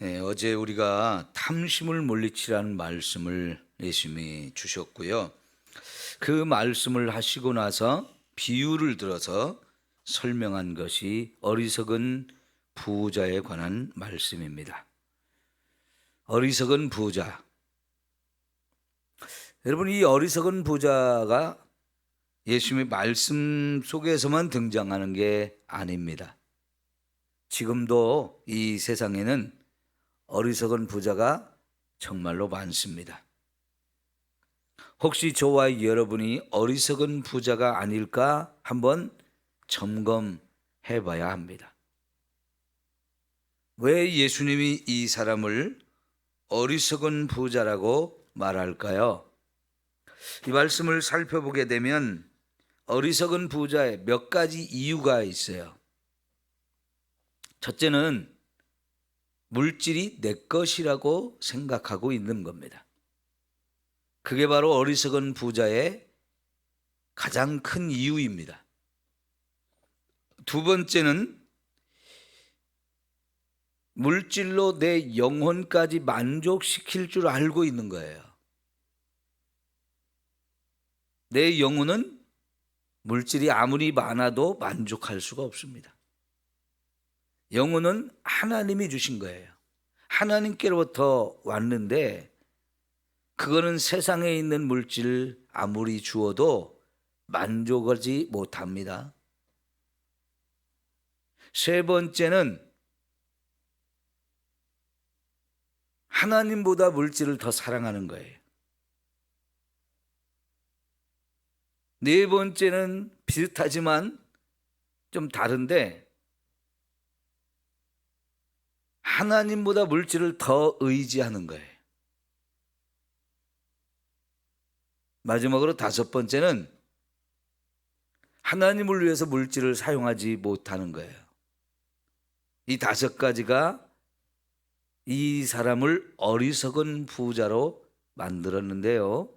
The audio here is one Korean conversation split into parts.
어제 우리가 탐심을 물리치라는 말씀을 예수님이 주셨고요. 그 말씀을 하시고 나서 비유를 들어서 설명한 것이 어리석은 부자에 관한 말씀입니다. 어리석은 부자. 여러분, 이 어리석은 부자가 예수님의 말씀 속에서만 등장하는 게 아닙니다. 지금도 이 세상에는 어리석은 부자가 정말로 많습니다. 혹시 저와 여러분이 어리석은 부자가 아닐까 한번 점검해 봐야 합니다. 왜 예수님이 이 사람을 어리석은 부자라고 말할까요? 이 말씀을 살펴보게 되면 어리석은 부자의 몇 가지 이유가 있어요. 첫째는 물질이 내 것이라고 생각하고 있는 겁니다. 그게 바로 어리석은 부자의 가장 큰 이유입니다. 두 번째는 물질로 내 영혼까지 만족시킬 줄 알고 있는 거예요. 내 영혼은 물질이 아무리 많아도 만족할 수가 없습니다. 영혼은 하나님이 주신 거예요. 하나님께로부터 왔는데 그거는 세상에 있는 물질 아무리 주어도 만족하지 못합니다. 세 번째는 하나님보다 물질을 더 사랑하는 거예요. 네 번째는 비슷하지만 좀 다른데 하나님보다 물질을 더 의지하는 거예요. 마지막으로 다섯 번째는 하나님을 위해서 물질을 사용하지 못하는 거예요. 이 다섯 가지가 이 사람을 어리석은 부자로 만들었는데요.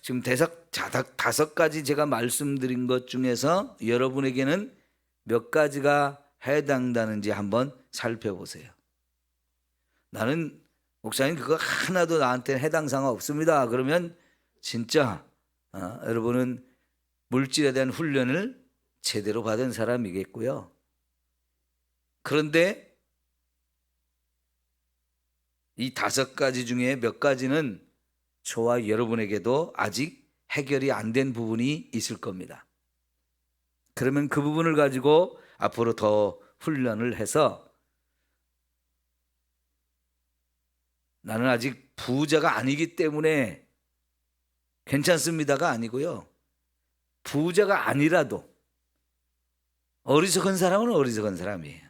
지금 다섯 가지 제가 말씀드린 것 중에서 여러분에게는 몇 가지가 해당되는지 한번 살펴보세요. 나는 목사님 그거 하나도 나한테 해당 사항 없습니다. 그러면 진짜 여러분은 물질에 대한 훈련을 제대로 받은 사람이겠고요. 그런데 이 다섯 가지 중에 몇 가지는 저와 여러분에게도 아직 해결이 안 된 부분이 있을 겁니다. 그러면 그 부분을 가지고 앞으로 더 훈련을 해서 나는 아직 부자가 아니기 때문에 괜찮습니다가 아니고요. 부자가 아니라도 어리석은 사람은 어리석은 사람이에요.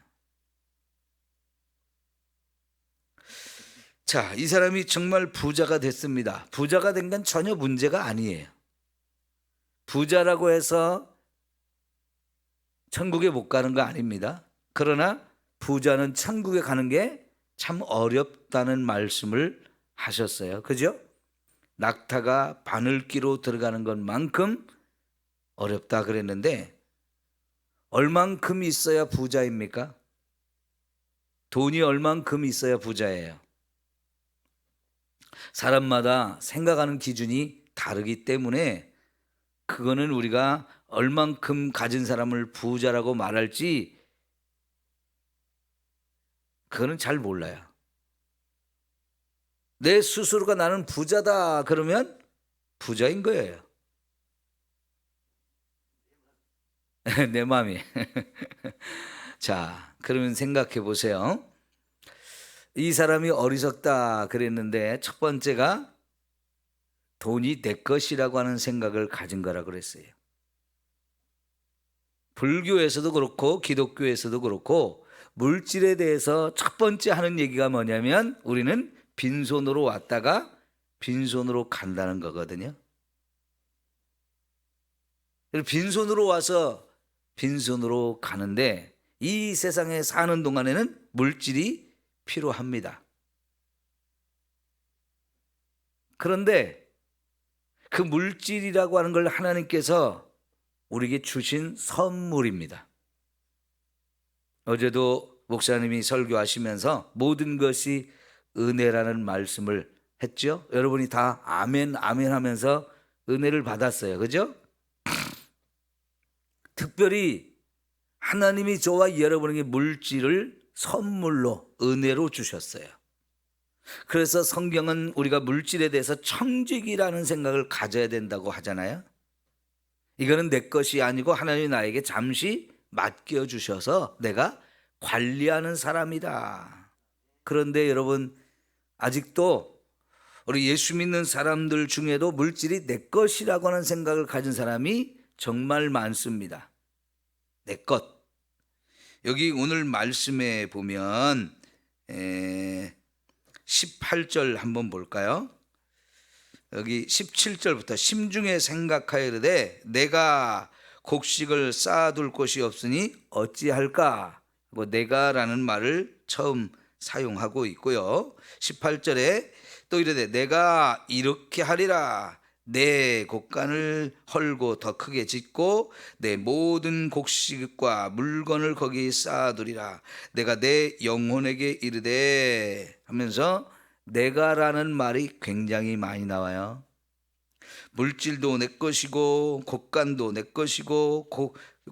자, 이 사람이 정말 부자가 됐습니다. 부자가 된 건 전혀 문제가 아니에요. 부자라고 해서 천국에 못 가는 거 아닙니다. 그러나 부자는 천국에 가는 게 참 어렵다는 말씀을 하셨어요. 그죠? 낙타가 바늘기로 들어가는 것만큼 어렵다 그랬는데 얼만큼 있어야 부자입니까? 돈이 얼만큼 있어야 부자예요. 사람마다 생각하는 기준이 다르기 때문에 그거는 우리가 얼만큼 가진 사람을 부자라고 말할지 그거는 잘 몰라요. 내 스스로가 나는 부자다 그러면 부자인 거예요. 내 마음이. 자, 그러면 생각해 보세요. 이 사람이 어리석다 그랬는데 첫 번째가 돈이 내 것이라고 하는 생각을 가진 거라 그랬어요. 불교에서도 그렇고 기독교에서도 그렇고 물질에 대해서 첫 번째 하는 얘기가 뭐냐면 우리는 빈손으로 왔다가 빈손으로 간다는 거거든요. 빈손으로 와서 빈손으로 가는데 이 세상에 사는 동안에는 물질이 필요합니다. 그런데 그 물질이라고 하는 걸 하나님께서 우리에게 주신 선물입니다. 어제도 목사님이 설교하시면서 모든 것이 은혜라는 말씀을 했죠. 여러분이 다 아멘 아멘 하면서 은혜를 받았어요. 그죠? 특별히 하나님이 저와 여러분에게 물질을 선물로 은혜로 주셨어요. 그래서 성경은 우리가 물질에 대해서 청직이라는 생각을 가져야 된다고 하잖아요. 이거는 내 것이 아니고 하나님이 나에게 잠시 맡겨주셔서 내가 관리하는 사람이다. 그런데 여러분, 아직도 우리 예수 믿는 사람들 중에도 물질이 내 것이라고 하는 생각을 가진 사람이 정말 많습니다. 내 것. 여기 오늘 말씀에 보면 18절 한번 볼까요? 여기 17절부터 심중에 생각하여 이르되 내가 곡식을 쌓아둘 곳이 없으니 어찌할까? 내가라는 말을 처음 사용하고 있고요. 18절에 또 이르되 내가 이렇게 하리라. 내 곡간을 헐고 더 크게 짓고 내 모든 곡식과 물건을 거기 쌓아두리라. 내가 내 영혼에게 이르되 하면서 내가라는 말이 굉장히 많이 나와요. 물질도 내 것이고 곡간도 내 것이고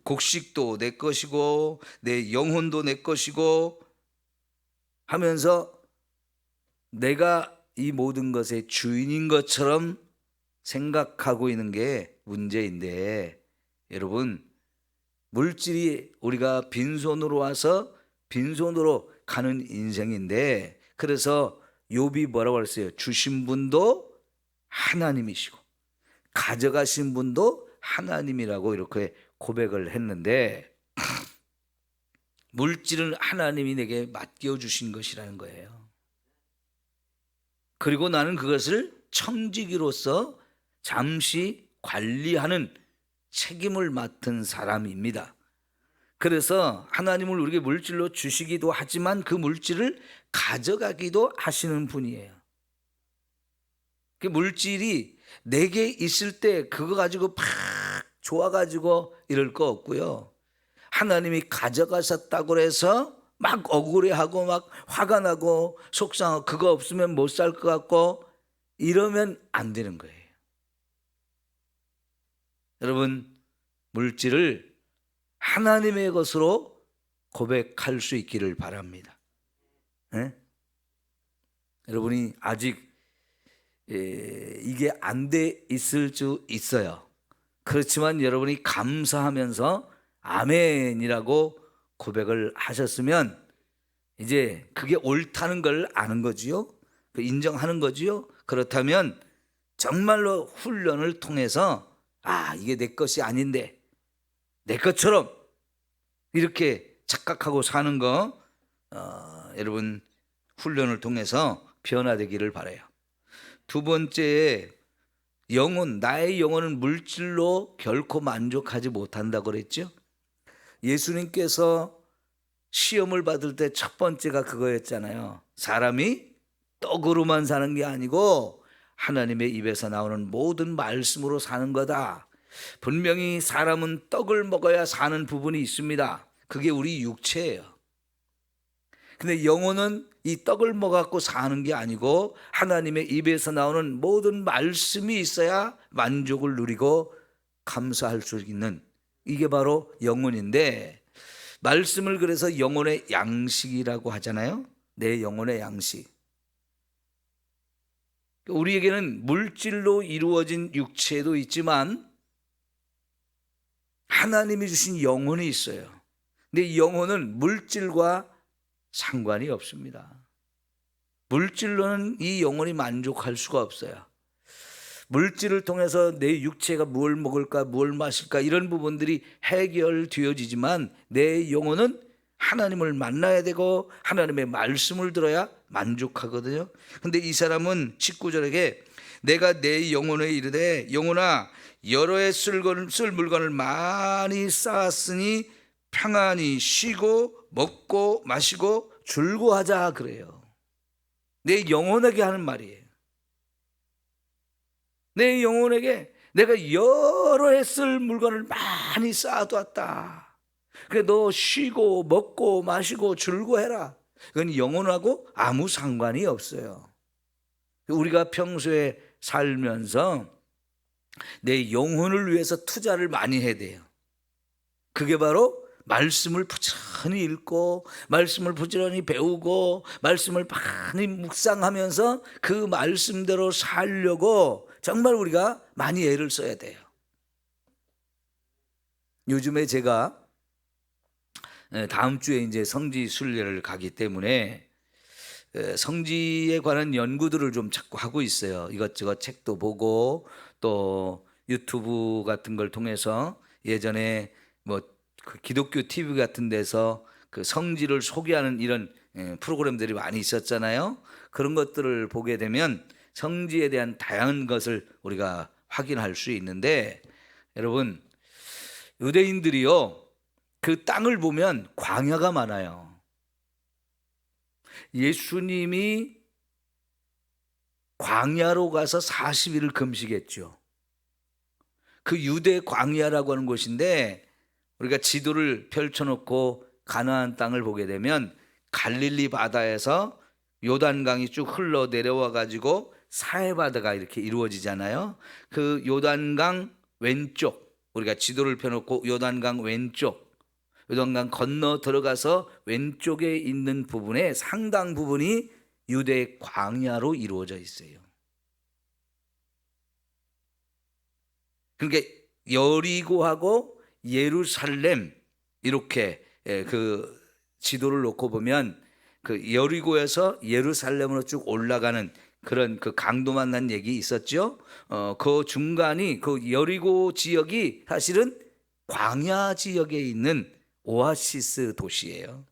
곡식도 내 것이고 내 영혼도 내 것이고 하면서 내가 이 모든 것의 주인인 것처럼 생각하고 있는 게 문제인데, 여러분, 물질이 우리가 빈손으로 와서 빈손으로 가는 인생인데, 그래서 욥이 뭐라고 했어요? 주신 분도 하나님이시고 가져가신 분도 하나님이라고 이렇게 고백을 했는데, 물질은 하나님이 내게 맡겨주신 것이라는 거예요. 그리고 나는 그것을 청지기로서 잠시 관리하는 책임을 맡은 사람입니다. 그래서 하나님을 우리에게 물질로 주시기도 하지만 그 물질을 가져가기도 하시는 분이에요. 그 물질이 내게 있을 때 그거 가지고 팍 좋아가지고 이럴 거 없고요. 하나님이 가져가셨다고 해서 막 억울해하고 막 화가 나고 속상하고 그거 없으면 못 살 것 같고 이러면 안 되는 거예요. 여러분, 물질을 하나님의 것으로 고백할 수 있기를 바랍니다. 네? 여러분이 아직 이게 안 돼 있을 수 있어요. 그렇지만 여러분이 감사하면서 아멘이라고 고백을 하셨으면 이제 그게 옳다는 걸 아는 거지요. 인정하는 거지요. 그렇다면 정말로 훈련을 통해서 이게 내 것이 아닌데 내 것처럼 이렇게 착각하고 사는 거 여러분 훈련을 통해서 변화되기를 바라요. 두 번째, 영혼, 나의 영혼은 물질로 결코 만족하지 못한다고 그랬죠. 예수님께서 시험을 받을 때 첫 번째가 그거였잖아요. 사람이 떡으로만 사는 게 아니고 하나님의 입에서 나오는 모든 말씀으로 사는 거다. 분명히 사람은 떡을 먹어야 사는 부분이 있습니다. 그게 우리 육체예요. 근데 영혼은 이 떡을 먹어갖고 사는 게 아니고 하나님의 입에서 나오는 모든 말씀이 있어야 만족을 누리고 감사할 수 있는, 이게 바로 영혼인데, 말씀을 그래서 영혼의 양식이라고 하잖아요. 내 영혼의 양식. 우리에게는 물질로 이루어진 육체도 있지만 하나님이 주신 영혼이 있어요. 근데 이 영혼은 물질과 상관이 없습니다. 물질로는 이 영혼이 만족할 수가 없어요. 물질을 통해서 내 육체가 뭘 먹을까, 뭘 마실까 이런 부분들이 해결되어지지만 내 영혼은 하나님을 만나야 되고 하나님의 말씀을 들어야 만족하거든요. 근데 이 사람은 19절에게 내가 내 영혼에 이르되 영혼아 여러 해 쓸 물건을 많이 쌓았으니 평안히 쉬고 먹고 마시고 즐거워하자 그래요. 내 영혼에게 하는 말이에요. 내 영혼에게 내가 여러 해 쓸 물건을 많이 쌓아두었다. 그래 너 쉬고 먹고 마시고 줄고 해라. 그건 영혼하고 아무 상관이 없어요. 우리가 평소에 살면서 내 영혼을 위해서 투자를 많이 해야 돼요. 그게 바로 말씀을 부지런히 읽고 말씀을 부지런히 배우고 말씀을 많이 묵상하면서 그 말씀대로 살려고 정말 우리가 많이 애를 써야 돼요. 요즘에 제가 다음 주에 이제 성지 순례를 가기 때문에 성지에 관한 연구들을 좀 자꾸 하고 있어요. 이것저것 책도 보고 또 유튜브 같은 걸 통해서 예전에 그 기독교 TV 같은 데서 그 성지를 소개하는 이런 프로그램들이 많이 있었잖아요. 그런 것들을 보게 되면 성지에 대한 다양한 것을 우리가 확인할 수 있는데, 여러분 유대인들이요 그 땅을 보면 광야가 많아요. 예수님이 광야로 가서 40일을 금식했죠. 그 유대 광야라고 하는 곳인데 우리가 지도를 펼쳐놓고 가나안 땅을 보게 되면 갈릴리 바다에서 요단강이 쭉 흘러 내려와 가지고 사해바다가 이렇게 이루어지잖아요. 그 요단강 왼쪽, 우리가 지도를 펴놓고 요단강 왼쪽, 요단강 건너 들어가서 왼쪽에 있는 부분에 상당 부분이 유대 광야로 이루어져 있어요. 그러니까 여리고하고 예루살렘 이렇게 그 지도를 놓고 보면 그 여리고에서 예루살렘으로 쭉 올라가는 그런 그 강도 만난 얘기 있었죠. 그 중간이 그 여리고 지역이 사실은 광야 지역에 있는 오아시스 도시예요.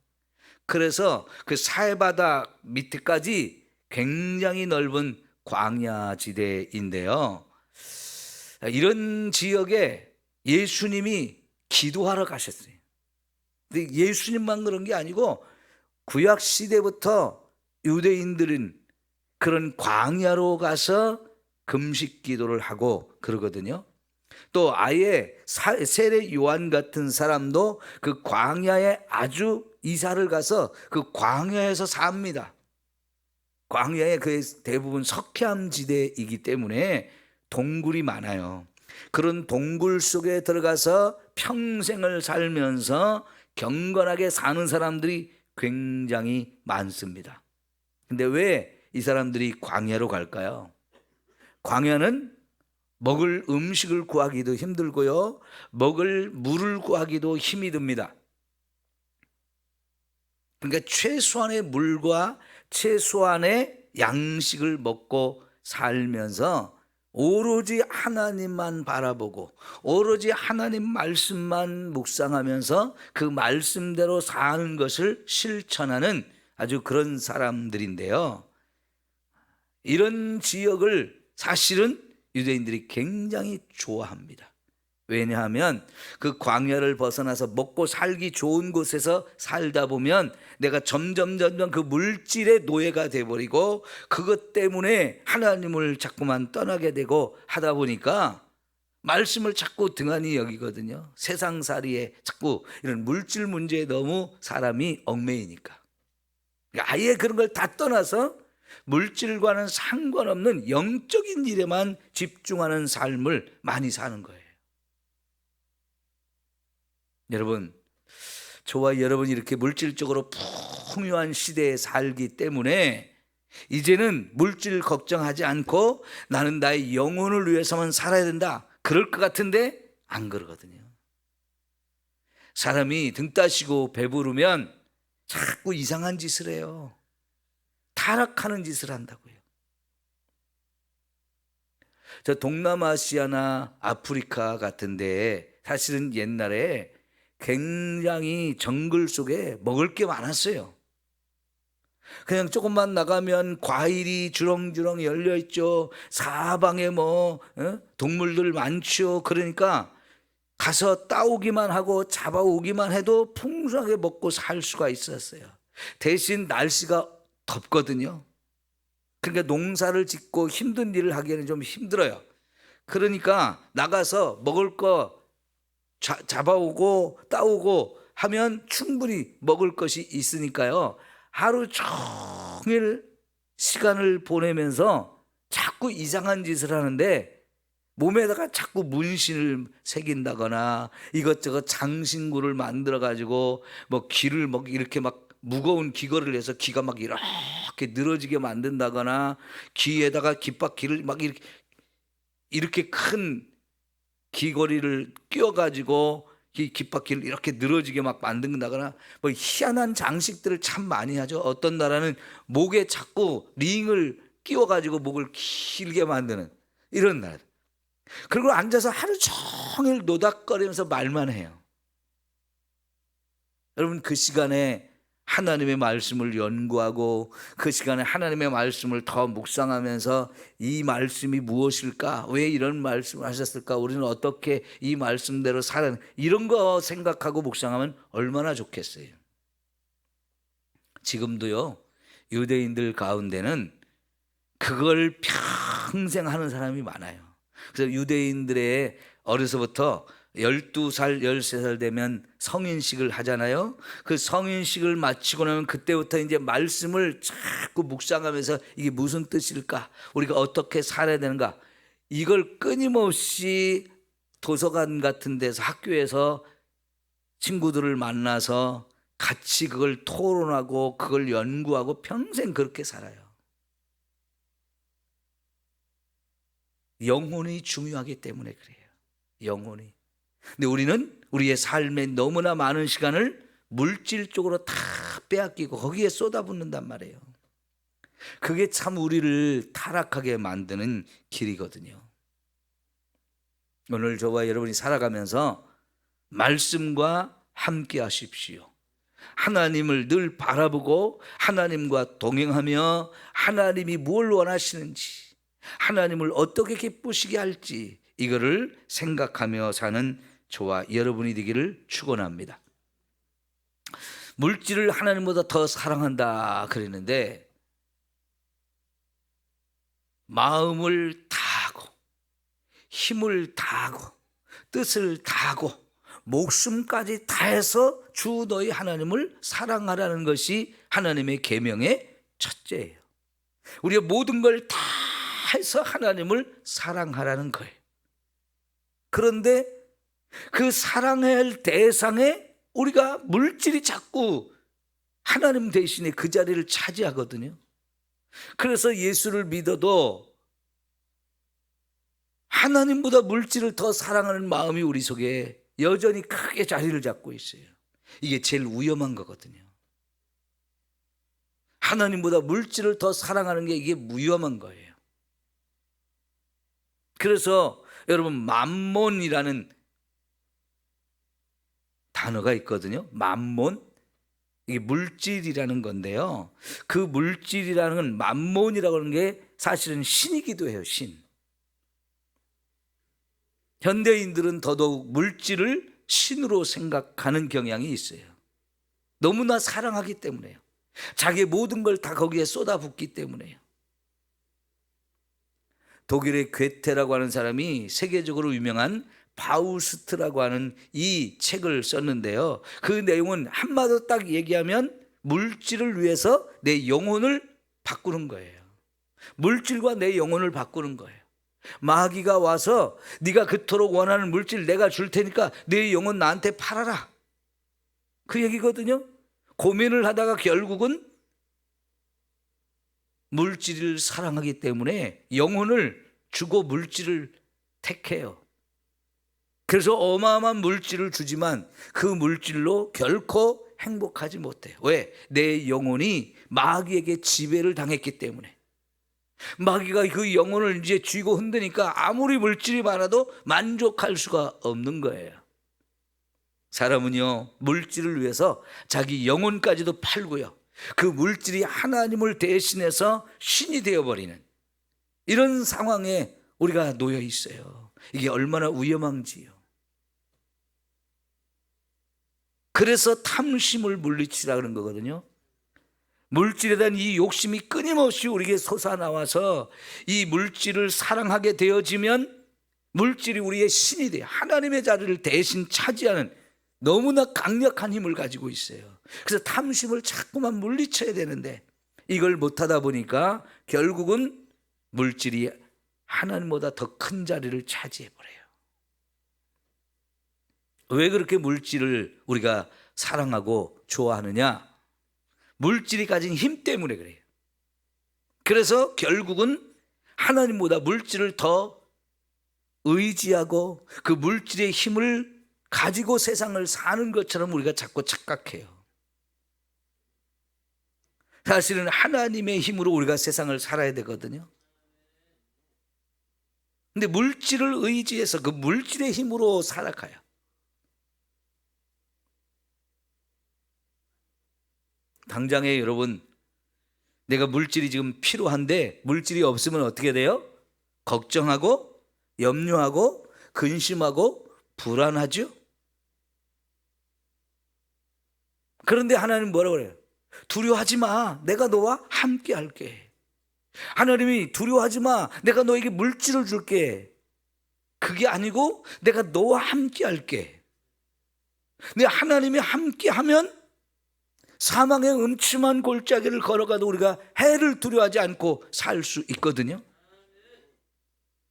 그래서 그 사해바다 밑에까지 굉장히 넓은 광야 지대인데요. 이런 지역에 예수님이 기도하러 가셨어요. 근데 예수님만 그런 게 아니고 구약 시대부터 유대인들은 그런 광야로 가서 금식 기도를 하고 그러거든요. 또 아예 세례 요한 같은 사람도 그 광야에 아주 이사를 가서 그 광야에서 삽니다. 광야에 그 대부분 석회암 지대이기 때문에 동굴이 많아요. 그런 동굴 속에 들어가서 평생을 살면서 경건하게 사는 사람들이 굉장히 많습니다. 근데 왜 이 사람들이 광야로 갈까요? 광야는 먹을 음식을 구하기도 힘들고요, 먹을 물을 구하기도 힘이 듭니다. 그러니까 최소한의 물과 최소한의 양식을 먹고 살면서 오로지 하나님만 바라보고 오로지 하나님 말씀만 묵상하면서 그 말씀대로 사는 것을 실천하는 아주 그런 사람들인데요. 이런 지역을 사실은 유대인들이 굉장히 좋아합니다. 왜냐하면 그 광야를 벗어나서 먹고 살기 좋은 곳에서 살다 보면 내가 점점 그 물질의 노예가 돼버리고 그것 때문에 하나님을 자꾸만 떠나게 되고 하다 보니까 말씀을 자꾸 등한히 여기거든요. 세상살이에 자꾸 이런 물질 문제에 너무 사람이 얽매이니까. 아예 그런 걸 다 떠나서 물질과는 상관없는 영적인 일에만 집중하는 삶을 많이 사는 거예요. 여러분, 저와 여러분이 이렇게 물질적으로 풍요한 시대에 살기 때문에 이제는 물질 걱정하지 않고 나는 나의 영혼을 위해서만 살아야 된다, 그럴 것 같은데 안 그러거든요. 사람이 등 따시고 배부르면 자꾸 이상한 짓을 해요. 타락하는 짓을 한다고요. 저 동남아시아나 아프리카 같은 데 사실은 옛날에 굉장히 정글 속에 먹을 게 많았어요. 그냥 조금만 나가면 과일이 주렁주렁 열려 있죠. 사방에 동물들 많죠. 그러니까 가서 따오기만 하고 잡아오기만 해도 풍성하게 먹고 살 수가 있었어요. 대신 날씨가 덥거든요. 그러니까 농사를 짓고 힘든 일을 하기에는 좀 힘들어요. 그러니까 나가서 먹을 거 잡아오고 따오고 하면 충분히 먹을 것이 있으니까요. 하루 종일 시간을 보내면서 자꾸 이상한 짓을 하는데 몸에다가 자꾸 문신을 새긴다거나 이것저것 장신구를 만들어 가지고 뭐 귀를 막 이렇게 막 무거운 귀걸이를 해서 귀가 막 이렇게 늘어지게 만든다거나 귀에다가 귓바퀴를 막 이렇게 큰 귀걸이를 끼워 가지고 귓바퀴를 이렇게 늘어지게 막 만든다거나 뭐 희한한 장식들을 참 많이 하죠. 어떤 나라는 목에 자꾸 링을 끼워 가지고 목을 길게 만드는 이런 나라. 그리고 앉아서 하루 종일 노닥거리면서 말만 해요. 여러분, 그 시간에 하나님의 말씀을 연구하고 그 시간에 하나님의 말씀을 더 묵상하면서 이 말씀이 무엇일까? 왜 이런 말씀을 하셨을까? 우리는 어떻게 이 말씀대로 살아? 이런 거 생각하고 묵상하면 얼마나 좋겠어요. 지금도요, 유대인들 가운데는 그걸 평생 하는 사람이 많아요. 그래서 유대인들의 어려서부터 12살, 13살 되면 성인식을 하잖아요. 그 성인식을 마치고 나면 그때부터 이제 말씀을 자꾸 묵상하면서 이게 무슨 뜻일까? 우리가 어떻게 살아야 되는가? 이걸 끊임없이 도서관 같은 데서 학교에서 친구들을 만나서 같이 그걸 토론하고 그걸 연구하고 평생 그렇게 살아요. 영혼이 중요하기 때문에 그래요. 영혼이. 근데 우리는 우리의 삶에 너무나 많은 시간을 물질 쪽으로 다 빼앗기고 거기에 쏟아붓는단 말이에요. 그게 참 우리를 타락하게 만드는 길이거든요. 오늘 저와 여러분이 살아가면서 말씀과 함께 하십시오. 하나님을 늘 바라보고 하나님과 동행하며 하나님이 뭘 원하시는지, 하나님을 어떻게 기쁘시게 할지 이거를 생각하며 사는 저와 여러분이 되기를 축원합니다. 물질을 하나님보다 더 사랑한다 그랬는데 마음을 다하고 힘을 다하고 뜻을 다하고 목숨까지 다해서 주 너희 하나님을 사랑하라는 것이 하나님의 계명의 첫째예요. 우리가 모든 걸 다 해서 하나님을 사랑하라는 거예요. 그런데 그 사랑해야 할 대상에 우리가 물질이 자꾸 하나님 대신에 그 자리를 차지하거든요. 그래서 예수를 믿어도 하나님보다 물질을 더 사랑하는 마음이 우리 속에 여전히 크게 자리를 잡고 있어요. 이게 제일 위험한 거거든요. 하나님보다 물질을 더 사랑하는 게 이게 위험한 거예요. 그래서 여러분, 맘몬이라는 단어가 있거든요. 맘몬, 이게 물질이라는 건데요. 그 물질이라는 건 맘몬이라고 하는 게 사실은 신이기도 해요. 신. 현대인들은 더더욱 물질을 신으로 생각하는 경향이 있어요. 너무나 사랑하기 때문에요. 자기의 모든 걸 다 거기에 쏟아붓기 때문에요. 독일의 괴테라고 하는 사람이 세계적으로 유명한 바우스트라고 하는 이 책을 썼는데요. 그 내용은 한마디로 딱 얘기하면 물질을 위해서 내 영혼을 바꾸는 거예요. 물질과 내 영혼을 바꾸는 거예요. 마귀가 와서 네가 그토록 원하는 물질 내가 줄 테니까 내 영혼 나한테 팔아라, 그 얘기거든요. 고민을 하다가 결국은 물질을 사랑하기 때문에 영혼을 주고 물질을 택해요. 그래서 어마어마한 물질을 주지만 그 물질로 결코 행복하지 못해요. 왜? 내 영혼이 마귀에게 지배를 당했기 때문에. 마귀가 그 영혼을 이제 쥐고 흔드니까 아무리 물질이 많아도 만족할 수가 없는 거예요. 사람은요, 물질을 위해서 자기 영혼까지도 팔고요, 그 물질이 하나님을 대신해서 신이 되어버리는 이런 상황에 우리가 놓여 있어요. 이게 얼마나 위험한지요. 그래서 탐심을 물리치라 그런 거거든요. 물질에 대한 이 욕심이 끊임없이 우리에게 솟아나와서 이 물질을 사랑하게 되어지면 물질이 우리의 신이 돼요. 하나님의 자리를 대신 차지하는 너무나 강력한 힘을 가지고 있어요. 그래서 탐심을 자꾸만 물리쳐야 되는데 이걸 못하다 보니까 결국은 물질이 하나님보다 더 큰 자리를 차지해버려요. 왜 그렇게 물질을 우리가 사랑하고 좋아하느냐? 물질이 가진 힘 때문에 그래요. 그래서 결국은 하나님보다 물질을 더 의지하고 그 물질의 힘을 가지고 세상을 사는 것처럼 우리가 자꾸 착각해요. 사실은 하나님의 힘으로 우리가 세상을 살아야 되거든요. 근데 물질을 의지해서 그 물질의 힘으로 살아가요. 당장에 여러분, 내가 물질이 지금 필요한데 물질이 없으면 어떻게 돼요? 걱정하고 염려하고 근심하고 불안하죠? 그런데 하나님 뭐라고 그래요? 두려워하지 마. 내가 너와 함께 할게. 하나님이 두려워하지 마. 내가 너에게 물질을 줄게. 그게 아니고 내가 너와 함께 할게. 근데 하나님이 함께 하면 사망의 음침한 골짜기를 걸어가도 우리가 해를 두려워하지 않고 살 수 있거든요.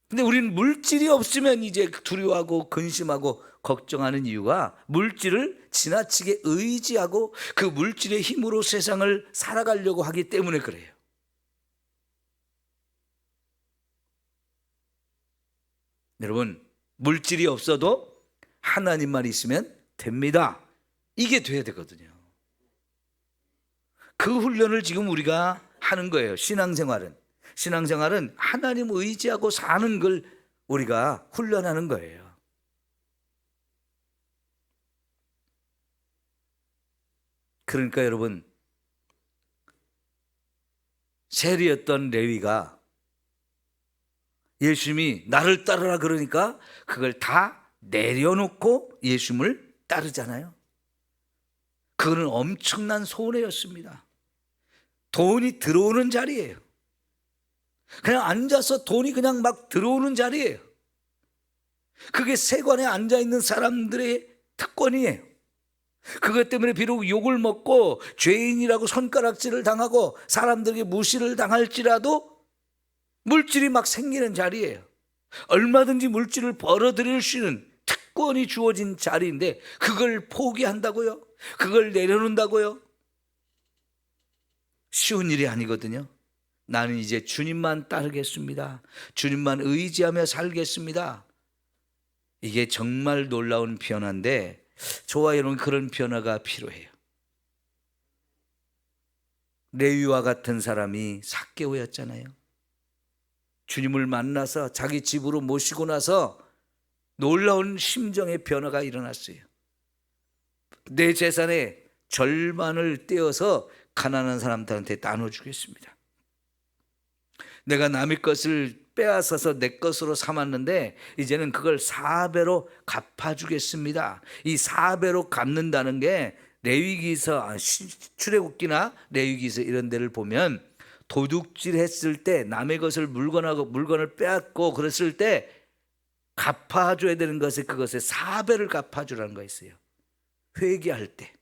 근데 우리는 물질이 없으면 이제 두려워하고 근심하고 걱정하는 이유가 물질을 지나치게 의지하고 그 물질의 힘으로 세상을 살아가려고 하기 때문에 그래요. 여러분, 물질이 없어도 하나님만 있으면 됩니다. 이게 돼야 되거든요. 그 훈련을 지금 우리가 하는 거예요. 신앙생활은 하나님 의지하고 사는 걸 우리가 훈련하는 거예요. 그러니까 여러분, 세리였던 레위가 예수님이 나를 따르라 그러니까 그걸 다 내려놓고 예수님을 따르잖아요. 그거는 엄청난 손해였습니다. 돈이 들어오는 자리예요. 그냥 앉아서 돈이 그냥 막 들어오는 자리예요. 그게 세관에 앉아있는 사람들의 특권이에요. 그것 때문에 비록 욕을 먹고 죄인이라고 손가락질을 당하고 사람들에게 무시를 당할지라도 물질이 막 생기는 자리예요. 얼마든지 물질을 벌어들일 수 있는 특권이 주어진 자리인데 그걸 포기한다고요? 그걸 내려놓는다고요? 쉬운 일이 아니거든요. 나는 이제 주님만 따르겠습니다. 주님만 의지하며 살겠습니다. 이게 정말 놀라운 변화인데 저와 여러분 그런 변화가 필요해요. 레위와 같은 사람이 삭개오였잖아요. 주님을 만나서 자기 집으로 모시고 나서 놀라운 심정의 변화가 일어났어요. 내 재산의 절반을 떼어서 가난한 사람들한테 나눠주겠습니다. 내가 남의 것을 빼앗아서 내 것으로 삼았는데 이제는 그걸 4배로 갚아주겠습니다. 이 4배로 갚는다는 게 레위기서, 출애굽기나 레위기서 이런 데를 보면 도둑질 했을 때 남의 것을 물건을 빼앗고 그랬을 때 갚아줘야 되는 것에 그것의 4배를 갚아주라는 거 있어요. 회개할 때.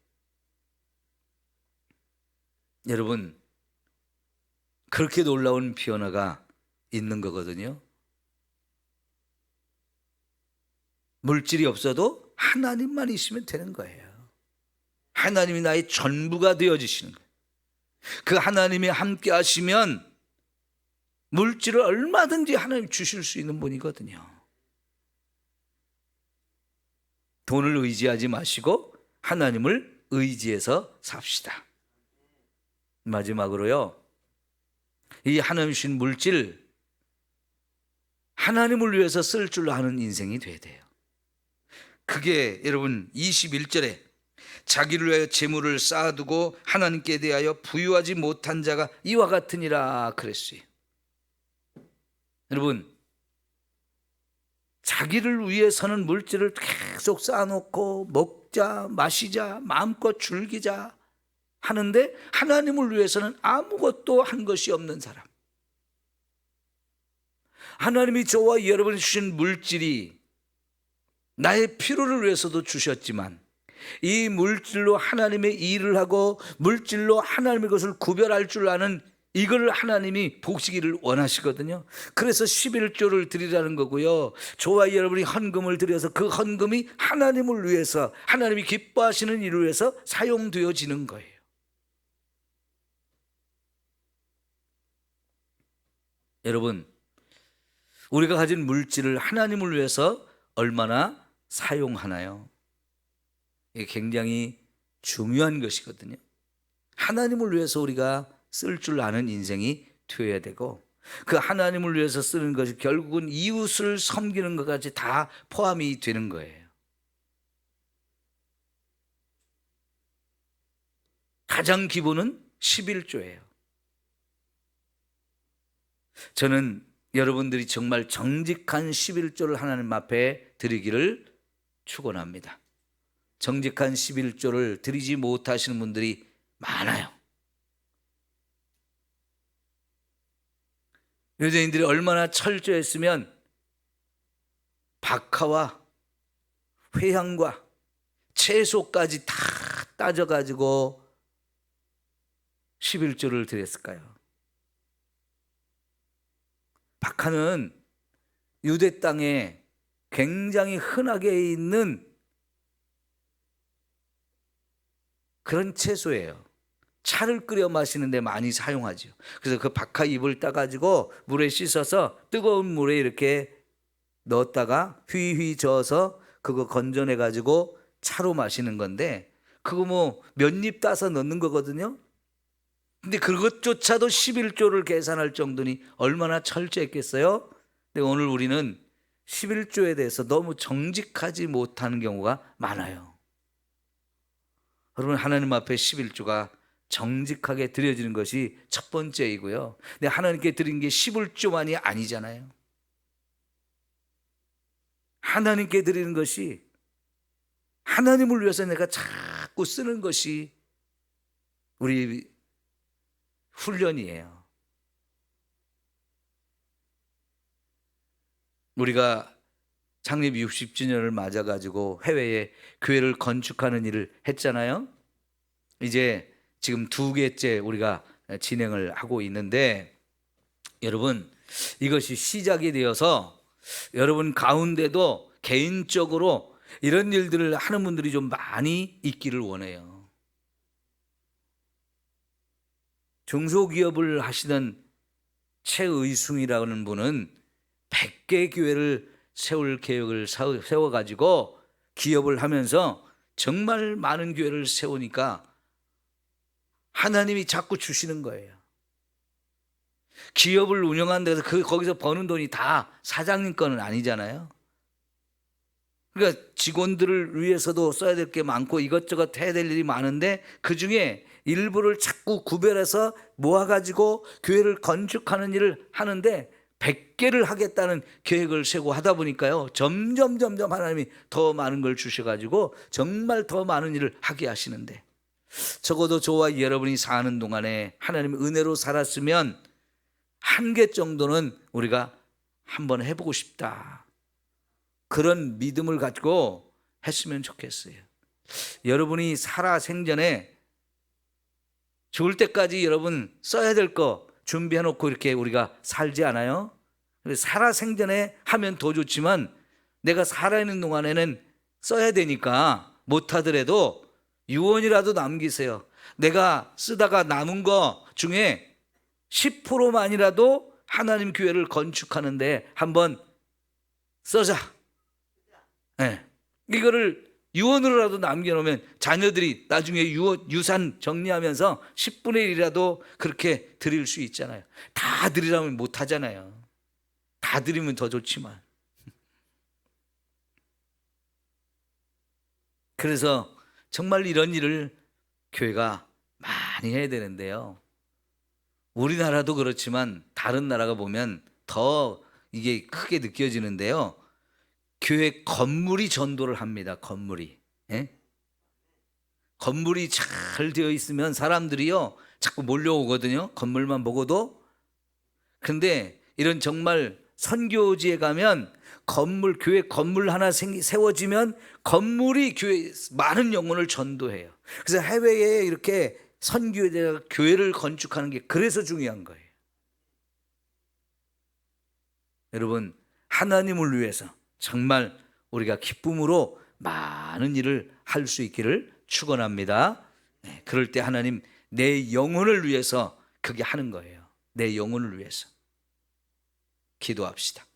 여러분, 그렇게 놀라운 변화가 있는 거거든요. 물질이 없어도 하나님만 있으면 되는 거예요. 하나님이 나의 전부가 되어지시는 거예요. 그 하나님이 함께 하시면 물질을 얼마든지 하나님 주실 수 있는 분이거든요. 돈을 의지하지 마시고 하나님을 의지해서 삽시다. 마지막으로요, 이 하나님 주신 물질 하나님을 위해서 쓸 줄 아는 인생이 돼야 돼요. 그게 여러분 21절에 자기를 위하여 재물을 쌓아두고 하나님께 대하여 부유하지 못한 자가 이와 같으니라 그랬어요. 여러분, 자기를 위해서는 물질을 계속 쌓아놓고 먹자 마시자 마음껏 즐기자 하는데 하나님을 위해서는 아무것도 한 것이 없는 사람. 하나님이 저와 여러분이 주신 물질이 나의 필요를 위해서도 주셨지만 이 물질로 하나님의 일을 하고 물질로 하나님의 것을 구별할 줄 아는 이걸 하나님이 보시기를 원하시거든요. 그래서 11조를 드리라는 거고요. 저와 여러분이 헌금을 드려서 그 헌금이 하나님을 위해서, 하나님이 기뻐하시는 일을 위해서 사용되어지는 거예요. 여러분, 우리가 가진 물질을 하나님을 위해서 얼마나 사용하나요? 이게 굉장히 중요한 것이거든요. 하나님을 위해서 우리가 쓸 줄 아는 인생이 되어야 되고, 그 하나님을 위해서 쓰는 것이 결국은 이웃을 섬기는 것까지 다 포함이 되는 거예요. 가장 기본은 11조예요. 저는 여러분들이 정말 정직한 11조를 하나님 앞에 드리기를 축원합니다. 정직한 11조를 드리지 못하시는 분들이 많아요. 유대인들이 얼마나 철저했으면 박하와 회향과 채소까지 다 따져가지고 11조를 드렸을까요? 박하는 유대 땅에 굉장히 흔하게 있는 그런 채소예요. 차를 끓여 마시는데 많이 사용하죠. 그래서 그 박하 잎을 따가지고 물에 씻어서 뜨거운 물에 이렇게 넣었다가 휘휘 저어서 그거 건져내가지고 차로 마시는 건데, 그거 뭐 몇 잎 따서 넣는 거거든요. 근데 그것조차도 11조를 계산할 정도니 얼마나 철저했겠어요? 근데 오늘 우리는 11조에 대해서 너무 정직하지 못하는 경우가 많아요. 여러분, 하나님 앞에 11조가 정직하게 드려지는 것이 첫 번째이고요. 근데 하나님께 드린 게 11조만이 아니잖아요. 하나님께 드리는 것이, 하나님을 위해서 내가 자꾸 쓰는 것이 우리 훈련이에요. 우리가 창립 60주년을 맞아가지고 해외에 교회를 건축하는 일을 했잖아요. 이제 지금 2개째 우리가 진행을 하고 있는데, 여러분, 이것이 시작이 되어서 여러분 가운데도 개인적으로 이런 일들을 하는 분들이 좀 많이 있기를 원해요. 중소기업을 하시던 최의숭이라는 분은 100개 교회를 세울 계획을 세워가지고 기업을 하면서 정말 많은 교회를 세우니까 하나님이 자꾸 주시는 거예요. 기업을 운영하는 데서 거기서 버는 돈이 다 사장님 거는 아니잖아요. 그러니까 직원들을 위해서도 써야 될 게 많고 이것저것 해야 될 일이 많은데, 그중에 일부를 자꾸 구별해서 모아가지고 교회를 건축하는 일을 하는데 100개를 하겠다는 계획을 세고 하다 보니까요, 점점 하나님이 더 많은 걸 주셔가지고 정말 더 많은 일을 하게 하시는데, 적어도 저와 여러분이 사는 동안에 하나님의 은혜로 살았으면 1개 정도는 우리가 한번 해보고 싶다, 그런 믿음을 가지고 했으면 좋겠어요. 여러분이 살아 생전에 죽을 때까지 여러분 써야 될 거 준비해 놓고 이렇게 우리가 살지 않아요? 살아 생전에 하면 더 좋지만, 내가 살아있는 동안에는 써야 되니까 못하더라도 유언이라도 남기세요. 내가 쓰다가 남은 거 중에 10%만이라도 하나님 교회를 건축하는데 한번 써자. 네. 이거를 유언으로라도 남겨놓으면 자녀들이 나중에 유산 정리하면서 10분의 1이라도 그렇게 드릴 수 있잖아요. 다 드리라면 못하잖아요. 다 드리면 더 좋지만. 그래서 정말 이런 일을 교회가 많이 해야 되는데요, 우리나라도 그렇지만 다른 나라가 보면 더 이게 크게 느껴지는데요, 교회 건물이 전도를 합니다. 건물이. 예? 건물이 잘 되어 있으면 사람들이요 자꾸 몰려오거든요, 건물만 보고도. 근데 이런 정말 선교지에 가면 교회 건물 하나 세워지면 건물이 교회 많은 영혼을 전도해요. 그래서 해외에 이렇게 선교에다가 교회를 건축하는 게 그래서 중요한 거예요. 여러분, 하나님을 위해서 정말 우리가 기쁨으로 많은 일을 할 수 있기를 축원합니다. 그럴 때 하나님 내 영혼을 위해서 그게 하는 거예요. 내 영혼을 위해서. 기도합시다.